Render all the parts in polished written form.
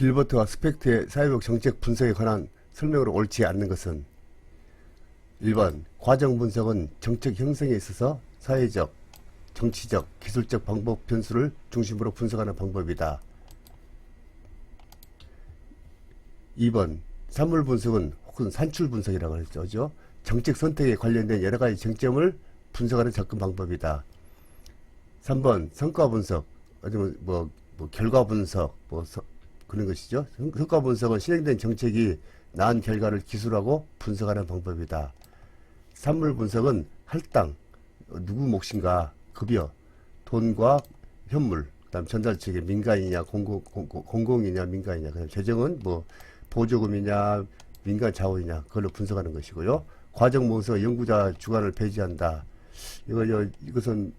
길버트와 스펙트의 사회적 정책 분석에 관한 설명으로 옳지 않는 것은 1번 과정 분석은 정책 형성에 있어서 사회적, 정치적, 기술적 방법 변수를 중심으로 분석하는 방법이다. 2번 산물 분석은 혹은 산출 분석이라고 하죠. 정책 선택에 관련된 여러 가지 쟁점을 분석하는 접근 방법이다. 3번 성과 분석, 뭐 결과 분석, 그런 것이죠. 성과 분석은 실행된 정책이 낳은 결과를 기술하고 분석하는 방법이다. 산물 분석은 할당, 누구 몫인가, 급여, 돈과 현물, 그다음 전달 측에 민간이냐, 공공이냐, 민간이냐, 그다음 재정은 보조금이냐, 민간 자원이냐, 그걸로 분석하는 것이고요. 과정 분석, 연구자 주관을 배제한다. 이것은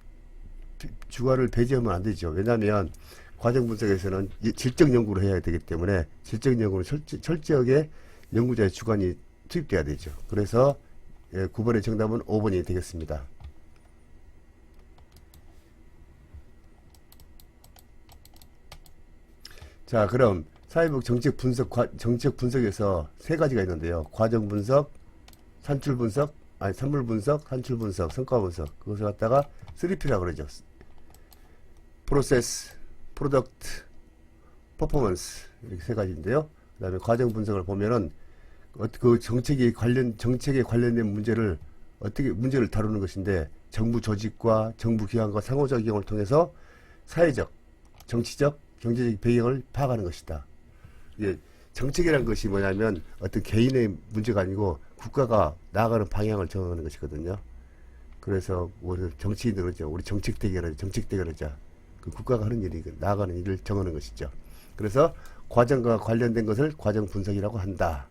주관을 배제하면 안 되죠. 왜냐하면 과정 분석에서는 질적 연구를 해야 되기 때문에 질적 연구는 철저하게 연구자의 주관이 투입돼야 되죠. 그래서 9번의 정답은 5번이 되겠습니다. 자, 그럼 사회적 정책 분석에서 세 가지가 있는데요. 과정 분석, 산출 분석, 산물 분석, 산출 분석, 성과 분석. 그것을 갖다가 3P라고 그러죠. 프로세스, 프로덕트, 퍼포먼스. 이렇게 세 가지인데요. 그 다음에 과정 분석을 보면은 그 정책에 관련된 문제를 어떻게 문제를 다루는 것인데 정부 조직과 정부 기관과 상호작용을 통해서 사회적, 정치적, 경제적 배경을 파악하는 것이다. 예, 정책이라는 것이 뭐냐면 어떤 개인의 문제가 아니고 국가가 나아가는 방향을 정하는 것이거든요. 그래서 우리 정치인들은 우리 정책 대결하자. 그 국가가 하는 일이 나아가는 일을 정하는 것이죠. 그래서 과정과 관련된 것을 과정 분석이라고 한다.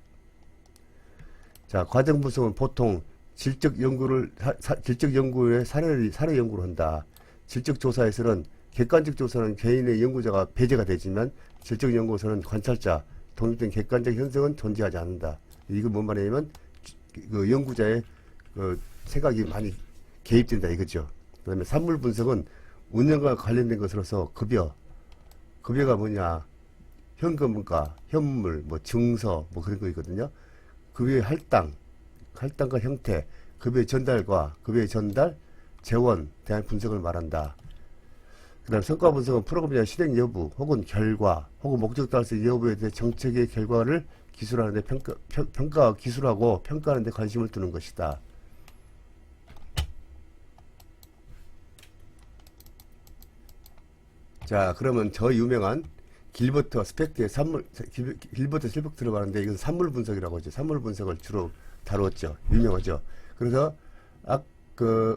자, 과정 분석은 보통 질적 연구의 사례 연구를 한다. 질적 조사에서는 객관적 조사는 개인의 연구자가 배제가 되지만 질적 연구에서는 관찰자, 독립된 객관적 현상은 존재하지 않는다. 이건 뭔 말이냐면 그 연구자의 생각이 많이 개입된다 이거죠. 그다음에 산물 분석은 운영과 관련된 것으로서 급여가 뭐냐, 현금과 현물, 증서 그런 거 있거든요. 급여의 할당과 형태, 급여의 전달, 재원 대한 분석을 말한다. 그 다음 성과 분석은 프로그램이나 실행 여부, 혹은 결과, 혹은 목적 달성 여부에 대해 정책의 결과를 기술하는데 기술하고 평가하는 데 관심을 두는 것이다. 자, 그러면 저 유명한 길버트와 스펙트의 길버트 스펙트라고 하는데 이건 산물 분석이라고 하죠. 산물 분석을 주로 다루었죠. 유명하죠. 그래서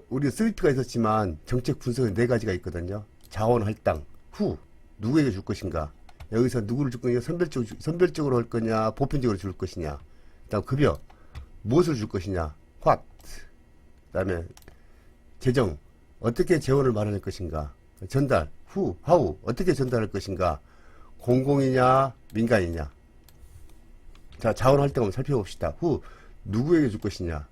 우리 3P가 있었지만 정책 분석은 4가지가 있거든요. 자원 할당, 후, 누구에게 줄 것인가? 여기서 누구를 줄 거냐? 선별적으로 할 거냐? 보편적으로 줄 것이냐? 그다음 급여, 무엇을 줄 것이냐? what, 그다음에 재정, 어떻게 재원을 마련할 것인가? 전달, who, how, 어떻게 전달할 것인가? 공공이냐, 민간이냐? 자, 자원 할당 한번 살펴봅시다. who, 누구에게 줄 것이냐?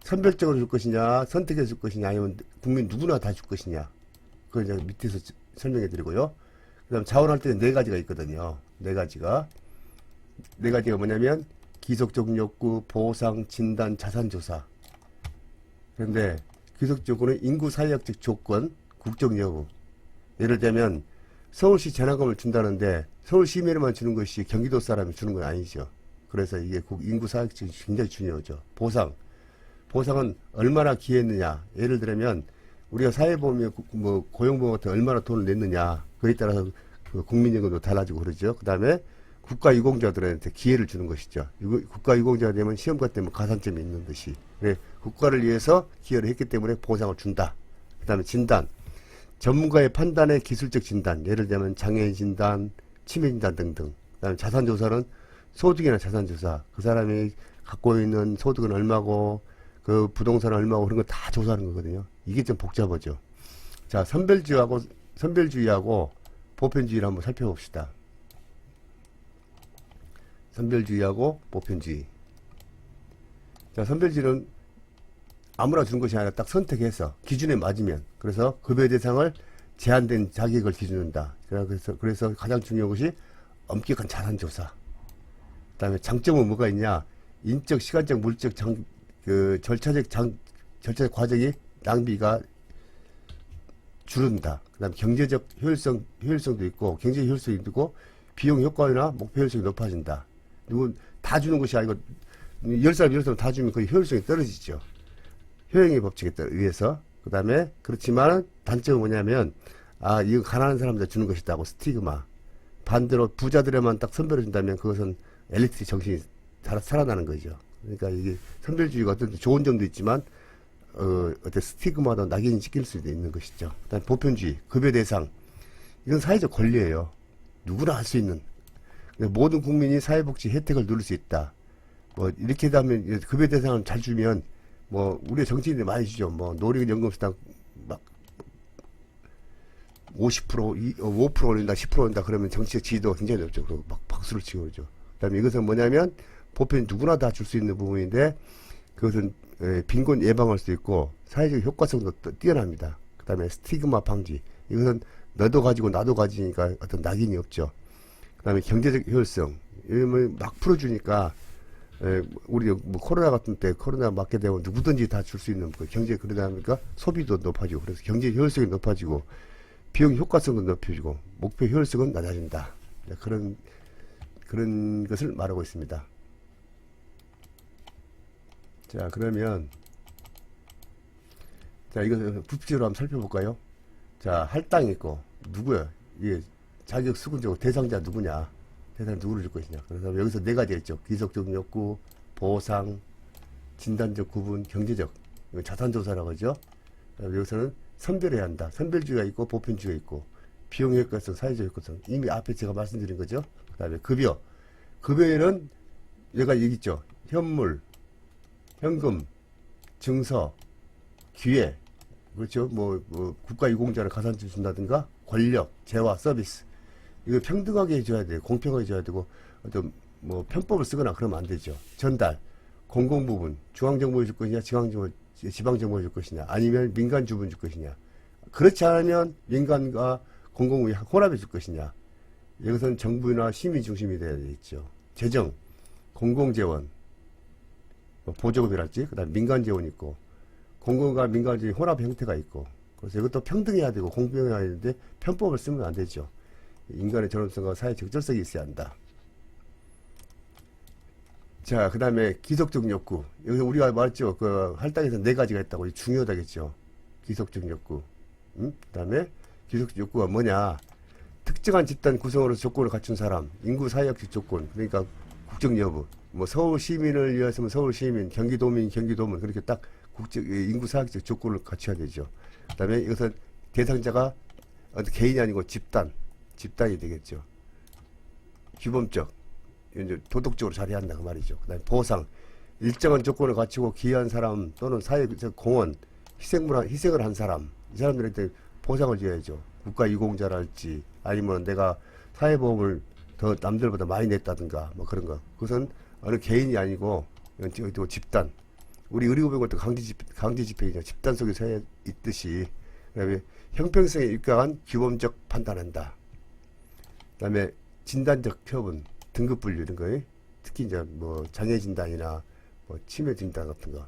선별적으로 줄 것이냐? 선택해 줄 것이냐? 아니면 국민 누구나 다 줄 것이냐? 그걸 이제 밑에서 설명해 드리고요. 그 다음 자원할 때는 4가지가 있거든요. 4가지가 뭐냐면 기속적 욕구, 보상, 진단, 자산조사. 그런데 기속적으로는 인구 사회학적 조건, 국적 여부. 예를 들면 서울시 재난금을 준다는데 서울시민에만 주는 것이 경기도 사람이 주는 건 아니죠. 그래서 이게 인구 사회학적이 굉장히 중요하죠. 보상은 얼마나 기여했느냐. 예를 들면 우리가 사회보험이 고용보험 같은 얼마나 돈을 냈느냐. 그에 따라서 국민연금도 달라지고 그러죠. 그 다음에 국가유공자들한테 기회를 주는 것이죠. 국가유공자가 되면 시험관 때문에 가산점이 있는 듯이. 그래, 국가를 위해서 기여를 했기 때문에 보상을 준다. 그 다음에 진단. 전문가의 판단의 기술적 진단. 예를 들면 장애인 진단, 치매 진단 등등. 그 다음에 자산조사는 소득이나 자산조사. 그 사람이 갖고 있는 소득은 얼마고, 그 부동산은 얼마고 그런 거 다 조사하는 거거든요. 이게 좀 복잡하죠. 자, 선별주의하고 보편주의를 한번 살펴봅시다. 선별주의하고 보편주의. 자, 선별주의는 아무나 주는 것이 아니라 딱 선택해서 기준에 맞으면, 그래서 급여 대상을 제한된 자격을 기준한다. 그래서 가장 중요한 것이 엄격한 자산조사. 그다음에 장점은 뭐가 있냐? 인적, 시간적, 물적, 절차적 과정이 낭비가 줄은다. 그다음 경제적 효율성도 있고, 경제 효율성이 있고, 비용 효과나 목표 효율성이 높아진다. 이건 다 주는 것이 아니고, 10사람, 10사람 다 주면 그 효율성이 떨어지죠. 효용의 법칙에 의해서. 그 다음에, 그렇지만, 단점은 뭐냐면, 이거 가난한 사람들 주는 것이다고, 스티그마. 반대로 부자들에만 딱 선별해준다면, 그것은 엘리트 정신이 살아나는 거죠. 그러니까 이게 선별주의가 어떤 좋은 점도 있지만, 어떤 스티그마도 낙인이 찍힐 수도 있는 것이죠. 그 다음에 보편주의, 급여 대상. 이건 사회적 권리예요. 누구나 할 수 있는. 모든 국민이 사회복지 혜택을 누릴 수 있다. 뭐, 이렇게 하면, 급여 대상을 잘 주면, 뭐, 우리 정치인들이 많이 주죠. 뭐, 노령연금수당 막, 50%, 5% 올린다, 10% 올린다, 그러면 정치적 지지도가 굉장히 높죠. 그리고 막 박수를 치고 그러죠. 그 다음에 이것은 뭐냐면, 보편 누구나 다 줄 수 있는 부분인데, 그것은, 빈곤 예방할 수 있고, 사회적 효과성도 뛰어납니다. 그 다음에 스티그마 방지. 이것은 너도 가지고 나도 가지니까 어떤 낙인이 없죠. 그 다음에 경제적 효율성. 이러면 막 풀어주니까, 우리 뭐 코로나 같은 때 코로나 맞게 되면 누구든지 다 줄 수 있는 그 경제 그러다 보니까 소비도 높아지고 그래서 경제 효율성이 높아지고 비용 효과성도 높아지고 목표 효율성은 낮아진다. 그런 것을 말하고 있습니다. 자, 그러면 자, 이것을 구체적으로 한번 살펴볼까요? 자, 할당이 있고 누구야? 이게 자격 수급적 대상자 누구냐? 대상 누구를 줄 것이냐. 그래서 여기서 네 가지가 있죠. 기속적 욕구, 보상, 진단적 구분, 경제적. 이거 자산조사라고 하죠. 여기서는 선별해야 한다. 선별주의가 있고 보편주의가 있고 비용 효과성, 사회적 효과성. 이미 앞에 제가 말씀드린 거죠. 그 다음에 급여. 급여에는 얘가 여기 있죠. 현물, 현금, 증서, 기회. 그렇죠. 뭐 국가유공자를 가산점 준다든가 권력, 재화, 서비스. 이거 평등하게 해줘야 돼요. 공평하게 해줘야 되고, 어떤, 뭐, 편법을 쓰거나 그러면 안 되죠. 전달, 공공부문, 중앙정부에 줄 것이냐, 지방정부에 줄 것이냐, 아니면 민간주부에 줄 것이냐. 그렇지 않으면 민간과 공공부에 혼합해 줄 것이냐. 이것은 정부나 시민 중심이 되어야 되겠죠. 재정, 공공재원, 뭐 보조금이랄지, 그 다음 민간재원이 있고, 공공과 민간재원이 혼합 형태가 있고, 그래서 이것도 평등해야 되고, 공평해야 되는데, 편법을 쓰면 안 되죠. 인간의 존엄성과 사회 적절성이 있어야 한다. 자, 그 다음에 기속적 욕구. 여기서 우리가 말했죠. 그 할당에서 네 가지가 있다고. 중요하다겠죠. 기속적 욕구. 그 다음에 기속적 욕구가 뭐냐. 특정한 집단 구성으로서 조건을 갖춘 사람. 인구 사회학적 조건. 그러니까 국적 여부. 뭐 서울 시민을 위해서는 서울 시민, 경기도민, 경기도민. 그렇게 딱 인구 사회학적 조건을 갖춰야 되죠. 그 다음에 이것은 대상자가 어떤 개인이 아니고 집단이 되겠죠. 규범적, 이제 도덕적으로 잘해야 한다 그 말이죠. 그다음에 보상, 일정한 조건을 갖추고 기여한 사람 또는 사회적 공헌, 희생을 한 사람, 이 사람들한테 보상을 줘야죠. 국가유공자랄지 아니면 내가 사회보험을 더 남들보다 많이 냈다든가 뭐 그런 거. 그것은 어느 개인이 아니고 이건 집단. 우리 의료보험도 강제 집행이죠. 집단 속에 있듯이. 그다음에 형평성에 입각한 규범적 판단한다. 그 다음에 진단적 표본, 등급 분류 이런 거, 특히 이제 뭐 장애 진단이나 뭐 치매 진단 같은 거,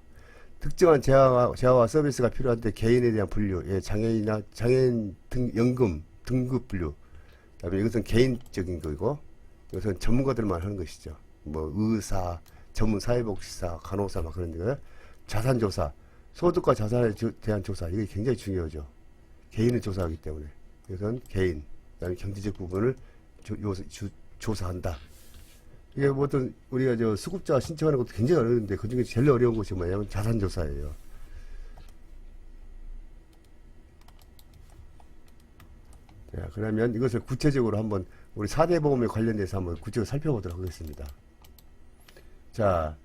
특정한 재화와 서비스가 필요한데 개인에 대한 분류, 장애인 연금 등급 분류. 그다음에 이것은 개인적인 거고, 이것은 전문가들만 하는 것이죠. 뭐 의사, 전문 사회복지사, 간호사 막 그런 거, 자산조사, 소득과 자산에 대한 조사 이게 굉장히 중요하죠. 개인을 조사하기 때문에 이것은 개인, 그다음에 경제적 부분을 조사한다. 이게 뭐 어떤 우리가 저 수급자 신청하는 것도 굉장히 어려운데 그 중에 제일 어려운 것이 뭐냐면 자산조사예요. 자, 그러면 이것을 구체적으로 한번 우리 4대 보험에 관련돼서 한번 구체적으로 살펴보도록 하겠습니다. 자,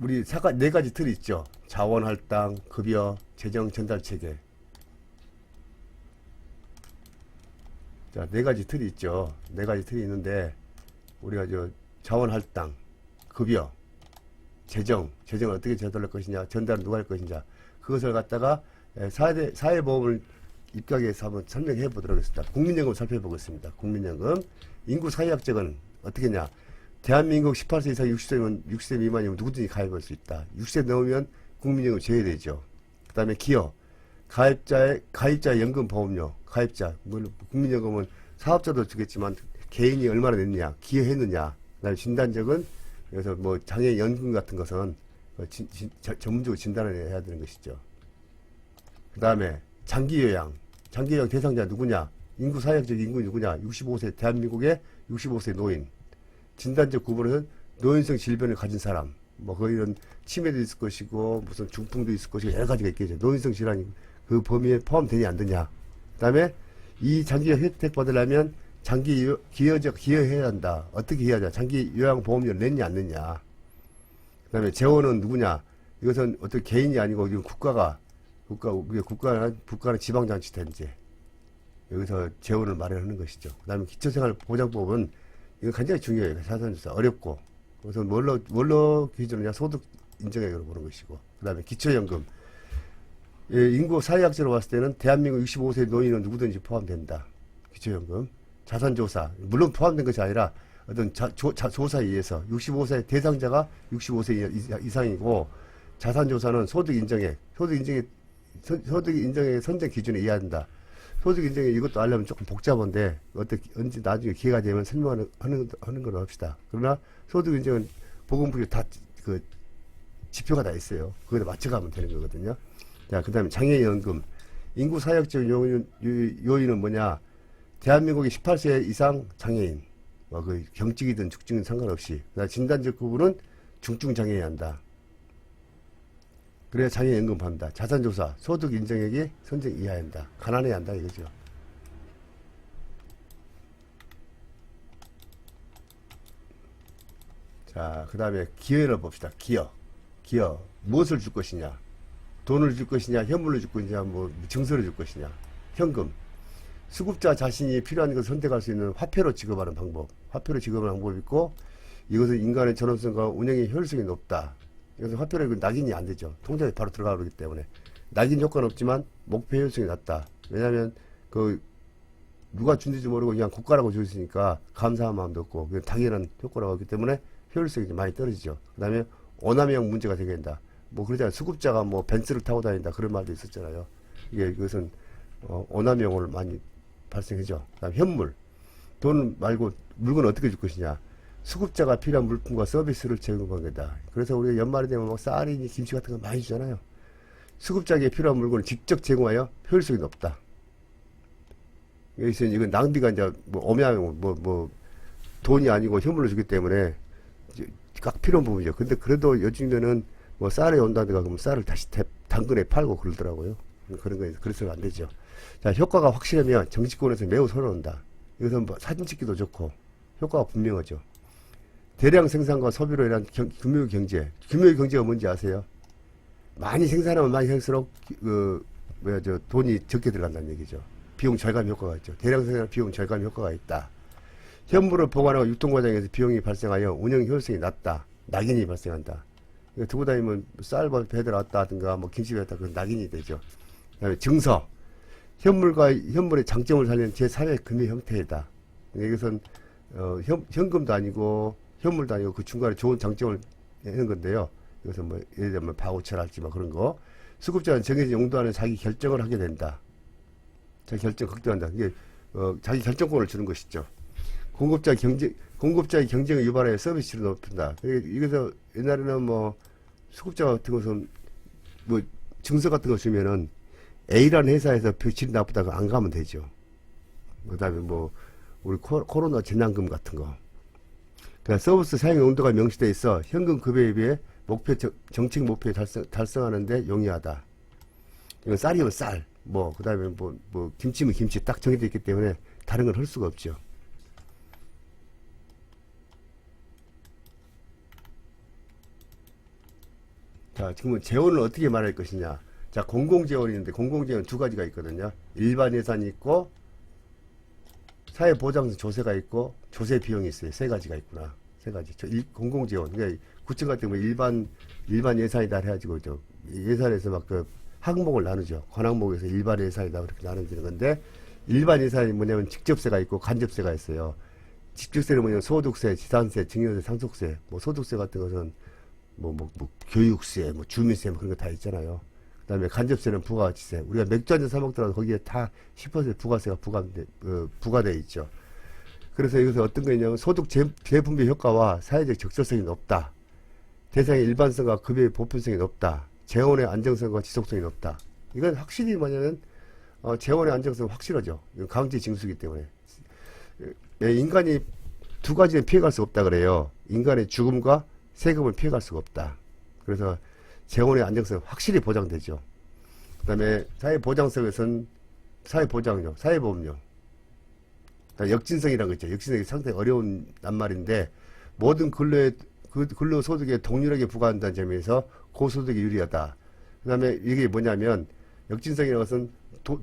우리 네 가지 틀이 있죠. 자원할당, 급여, 재정 전달 체계. 자, 네 가지 틀이 있죠. 네 가지 틀이 있는데, 우리가 자원할당, 급여, 재정을 어떻게 전달할 것이냐, 전달은 누가 할 것이냐, 그것을 갖다가 사회보험을 입각해서 한번 설명해 보도록 하겠습니다. 국민연금 살펴보겠습니다. 국민연금. 인구 사회학적은 어떻게 했냐. 대한민국 18세 이상 60세 미만이면 누구든지 가입할 수 있다. 60세 넘으면 국민연금 제외되죠. 그 다음에 기여. 가입자의 연금보험료. 가입자. 물론 국민연금은 사업자도 주겠지만 개인이 얼마나 냈느냐. 기여했느냐. 그 다음에 진단적은 여기서 뭐 장애연금 같은 것은 전문적으로 진단을 해야 되는 것이죠. 그 다음에 장기요양. 장기요양 대상자 누구냐? 인구 사회학적 인구 누구냐? 65세 대한민국의 65세 노인. 진단적 구분은 노인성 질병을 가진 사람. 뭐 거의 이런 치매도 있을 것이고 무슨 중풍도 있을 것이고 여러 가지가 있겠죠. 노인성 질환이 그 범위에 포함되냐 안 되냐. 그 다음에 이 장기 혜택 받으려면 장기 기여해야 한다. 어떻게 해야 하냐? 장기 요양보험료를 냈냐 안 냈냐. 그 다음에 재원은 누구냐? 이것은 어떤 개인이 아니고 이건 국가는 지방자치단체 여기서 재원을 마련하는 것이죠. 그 다음에 기초생활보장법은 이거 굉장히 중요해요. 자산조사 어렵고 그래서 뭘로 기준이냐 소득 인정액으로 보는 것이고 그 다음에 기초연금 인구 사회학적으로 봤을 때는 대한민국 65세 노인은 누구든지 포함된다. 기초연금 자산조사 물론 포함된 것이 아니라 어떤 조사에 의해서 65세 대상자가 65세 이상이고 자산조사는 소득 인정액 선정 기준에 의해야 한다. 소득 인정액 이것도 알려면 조금 복잡한데 언제 나중에 기회가 되면 설명하는 걸 합시다. 그러나 소득 인정은 보건부에 다 그 지표가 다 있어요. 거기다 맞춰가면 되는 거거든요. 자, 그 다음에 장애연금 인구 사회학적 요인은 뭐냐? 대한민국의 18세 이상 장애인 뭐 그 경증이든 죽증이든 상관없이 그다음에 진단적 구분은 중증 장애여야 한다. 그래야 장애연금 받는다. 자산조사, 소득 인정액이 선정 이하야 한다. 가난해야 한다 이거죠. 자, 그 다음에 기여를 봅시다. 기여. 무엇을 줄 것이냐? 돈을 줄 것이냐? 현물로 줄 것이냐? 뭐 증서를 줄 것이냐? 현금. 수급자 자신이 필요한 것을 선택할 수 있는 화폐로 지급하는 방법. 화폐로 지급하는 방법이 있고 이것은 인간의 전업성과 운영의 효율성이 높다. 그래서 화폐로 낙인이 안 되죠. 통장에 바로 들어가기 때문에. 낙인 효과는 없지만 목표 효율성이 낮다. 왜냐하면 누가 준지도 모르고 그냥 국가라고 줬으니까 감사한 마음도 없고 그냥 당연한 효과라고 하기 때문에 효율성이 좀 많이 떨어지죠. 그 다음에 오남용 문제가 되게 된다. 뭐 그러잖아요. 수급자가 뭐 벤츠를 타고 다닌다 그런 말도 있었잖아요. 이것은 오남용을 많이 발생하죠. 그 다음 현물. 돈 말고 물건을 어떻게 줄 것이냐. 수급자가 필요한 물품과 서비스를 제공하는 거다. 그래서 우리가 연말이 되면 뭐 쌀이니 김치 같은 거 많이 주잖아요. 수급자에게 필요한 물건을 직접 제공하여 효율성이 높다. 여기서 이건 낭비가 이제 돈이 아니고 현물로 주기 때문에 각 필요한 부분이죠. 근데 그래도 요즘에는 뭐 쌀에 온다든가 그러면 쌀을 다시 당근에 팔고 그러더라고요. 그런 거 그래서는 안 되죠. 자, 효과가 확실하면 정치권에서 매우 선호한다. 이것은 뭐 사진 찍기도 좋고 효과가 분명하죠. 대량 생산과 소비로 인한 금융 경제. 금융 경제가 뭔지 아세요? 많이 생산하면 많이 할수록 돈이 적게 들어간다는 얘기죠. 비용 절감 효과가 있죠. 대량 생산 비용 절감 효과가 있다. 현물을 보관하고 유통 과정에서 비용이 발생하여 운영 효율성이 낮다. 낙인이 발생한다. 두고 다니면 쌀 배들 왔다 하든가 뭐 김치 배들 그 낙인이 되죠. 그다음에 증서. 현물의 장점을 살리는 제3의 금융 형태이다. 이것은 현금도 아니고 현물도 아니고 그 중간에 좋은 장점을 내는 건데요. 이것은 뭐 예를 들면 바우처랄지 뭐 그런 거. 수급자는 정해진 용도 안에 자기 결정을 하게 된다. 자기 결정 극대화한다. 이게 자기 결정권을 주는 것이죠. 공급자의 경쟁을 유발하여 서비스를 높인다. 이래서 옛날에는 뭐 수급자 같은 것은 뭐 증서 같은 거 주면은 A라는 회사에서 질이 나쁘다고 안 가면 되죠. 그 다음에 뭐 우리 코로나 재난금 같은 거. 그러니까 서비스 사용 용도가 명시되어 있어 현금 급여에 비해 정책 목표에 달성하는데 용이하다. 이건 쌀이면 쌀, 그 다음에 김치면 김치 딱 정해져 있기 때문에 다른 건 할 수가 없죠. 자, 지금은 재원을 어떻게 말할 것이냐. 자, 공공재원이 있는데 공공재원 두 가지가 있거든요. 일반 예산이 있고 사회보장성 조세가 있고 조세 비용이 있어요. 세 가지가 있구나. 세 가지. 공공재원. 그러니까 구청 같은 경우 일반 예산이다 해가지고 예산에서 막 항목을 나누죠. 권항목에서 일반 예산이다 그렇게 나눠지는 건데, 일반 예산이 뭐냐면 직접세가 있고 간접세가 있어요. 직접세는 뭐냐면 소득세, 지산세, 증여세, 상속세, 뭐 소득세 같은 것은 뭐 교육세, 뭐 주민세, 뭐 그런 거 다 있잖아요. 그 다음에 간접세는 부가가치세. 우리가 맥주 한잔 사 먹더라도 거기에 다 10% 부가세가 부과돼 있죠. 그래서 이것은 어떤 거냐면 소득 재분배 효과와 사회적 적절성이 높다. 대상의 일반성과 급여의 보편성이 높다. 재원의 안정성과 지속성이 높다. 이건 확실히 뭐냐면 재원의 안정성은 확실하죠. 이건 강제 징수이기 때문에. 인간이 두 가지는 피해갈 수 없다 그래요. 인간의 죽음과 세금을 피해갈 수가 없다. 그래서 재원의 안정성은 확실히 보장되죠. 그 다음에 사회보장성에서는 사회보장료, 사회보험료. 역진성이라는 거 있죠. 역진성이 상당히 어려운 낱말인데, 모든 근로소득에 동일하게 부과한다는 점에서 고소득이 유리하다. 그 다음에 이게 뭐냐면, 역진성이라는 것은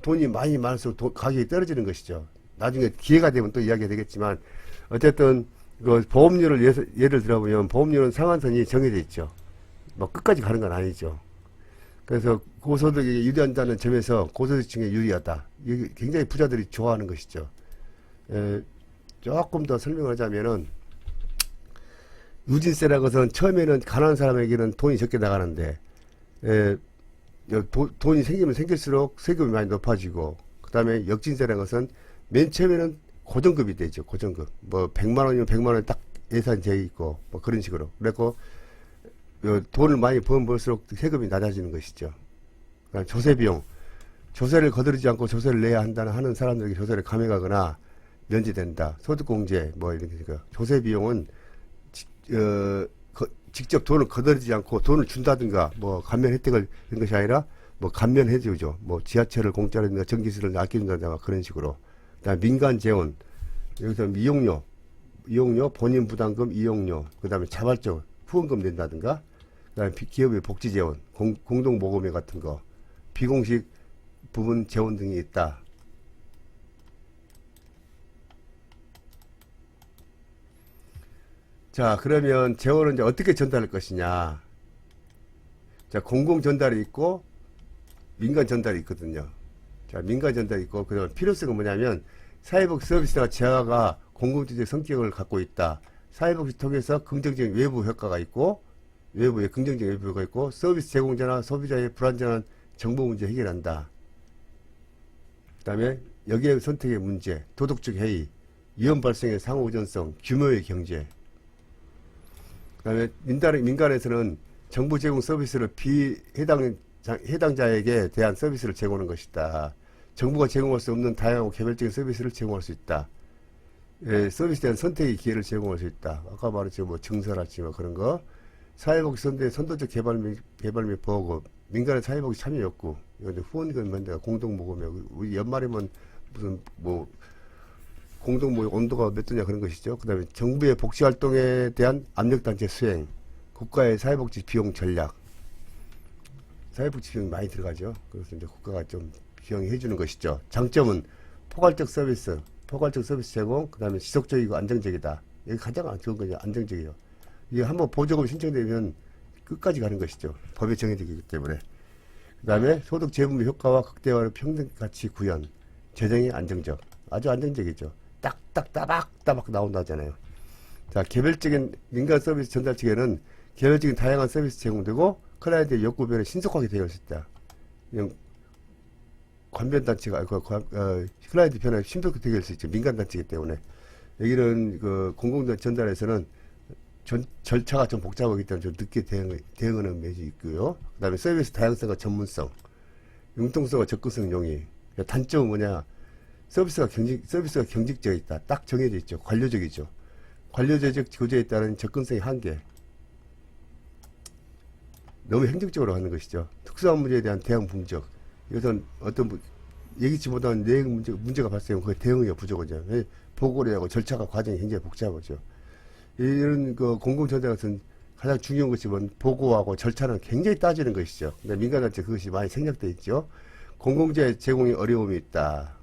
돈이 많이 많을수록 가격이 떨어지는 것이죠. 나중에 기회가 되면 또 이야기가 되겠지만, 어쨌든, 그 보험료를 예를 들어보면, 보험료는 상한선이 정해져 있죠. 뭐 끝까지 가는 건 아니죠. 그래서 고소득이 유리한다는 점에서 고소득층에 유리하다. 이게 굉장히 부자들이 좋아하는 것이죠. 조금 더 설명을 하자면은, 누진세라는 것은 처음에는 가난한 사람에게는 돈이 적게 나가는데, 돈이 생기면 생길수록 세금이 많이 높아지고, 그 다음에 역진세라는 것은 맨 처음에는 고정급이 되죠. 고정급. 뭐 100만 원이면 100만 원에 딱 예산 돼 있고, 뭐 그런 식으로. 그래서 돈을 많이 벌수록 세금이 낮아지는 것이죠. 그러니까 조세비용. 조세를 거두지 않고 조세를 내야 한다는 하는 사람들에게 조세를 감액하거나 면제된다. 소득공제, 뭐 이런 거. 조세비용은 직접 돈을 거두지 않고 돈을 준다든가, 뭐 감면 혜택을 이런 것이 아니라 뭐 감면해주죠. 뭐 지하철을 공짜로 든가 전기세를 아껴준다든가 그런 식으로. 그다음 민간 재원. 여기서 이용료, 본인 부담금, 이용료. 그다음에 자발적 후원금 낸다든가. 그다음에 기업의 복지 재원, 공동 모금회 같은 거, 비공식 부분 재원 등이 있다. 자, 그러면 재원은 이제 어떻게 전달할 것이냐? 자, 공공 전달이 있고 민간 전달이 있거든요. 자, 민간 전달이 있고, 그다음 필요성은 뭐냐면 사회복 서비스와 재화가 공공주의 성격을 갖고 있다. 사회복지 통해서 긍정적인 외부 효과가 있고, 외부에 긍정적인 외부 효과가 있고, 서비스 제공자나 소비자의 불안정한 정보 문제 해결한다. 그 다음에 여기에 선택의 문제, 도덕적 해이, 위험 발생의 상호 의존성, 규모의 경제. 그 다음에 민간에서는 정부 제공 서비스를 해당자에게 대한 서비스를 제공하는 것이다. 정부가 제공할 수 없는 다양하고 개별적인 서비스를 제공할 수 있다. 서비스에 대한 선택의 기회를 제공할 수 있다. 아까 말했죠. 뭐 증설할지 뭐 그런 거. 사회복지 선도적 개발 및 보호, 민간의 사회복지 참여 욕구, 이건 후원금 만들어 공동모금에, 우리 연말이면 무슨 뭐 공동모금 온도가 몇 도냐 그런 것이죠. 그 다음에 정부의 복지활동에 대한 압력단체 수행, 국가의 사회복지 비용 전략. 사회복지 비용이 많이 들어가죠. 그래서 이제 국가가 좀 비용이 해주는 것이죠. 장점은 포괄적 서비스 제공, 그 다음에 지속적이고 안정적이다. 이게 가장 좋은 거죠. 안정적이요. 이게 한번 보조금 신청되면 끝까지 가는 것이죠. 법에 정해지기 때문에. 그 다음에 소득 재분배 효과와 극대화의 평등 가치 구현, 재정이 안정적. 아주 안정적이죠. 따박 나온다 하잖아요. 자, 개별적인 민간 서비스 전달 측에는 개별적인 다양한 서비스 제공되고, 클라이언트의 욕구별에 신속하게 대응할 수 있다. 관변단체가, 클라이언트 변화에 신속하게 대응할 수 있죠. 민간단체이기 때문에. 여기는 공공 전달에서는 절차가 좀 복잡하기 때문에 좀 늦게 대응하는 면이 있고요. 그 다음에 서비스 다양성과 전문성, 융통성과 접근성 용이. 단점은 뭐냐? 서비스가 경직되어 있다. 딱 정해져 있죠. 관료적이죠. 관료제적 구조에 따른 접근성의 한계. 너무 행정적으로 하는 것이죠. 특수한 문제에 대한 대응 분적. 이것은 어떤 예기치 못한 내용 문제가 발생하면 그 대응이 부족하죠. 보고를 하고 절차가 과정이 굉장히 복잡하죠. 이런 공공전달 같은 가장 중요한 것이 보고하고 절차는 굉장히 따지는 것이죠. 근데 민간단체 그것이 많이 생략되어 있죠. 공공재 제공에 어려움이 있다.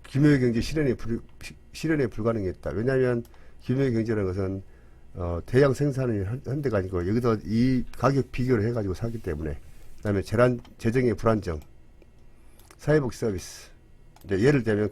규모의 경제 실현에 불가능했다. 왜냐하면 규모의 경제라는 것은 대량 생산을 한 데가 아니고 여기서 이 가격 비교를 해가지고 사기 때문에 그다음에 재정의 불안정, 사회복지 서비스. 이제 예를 들면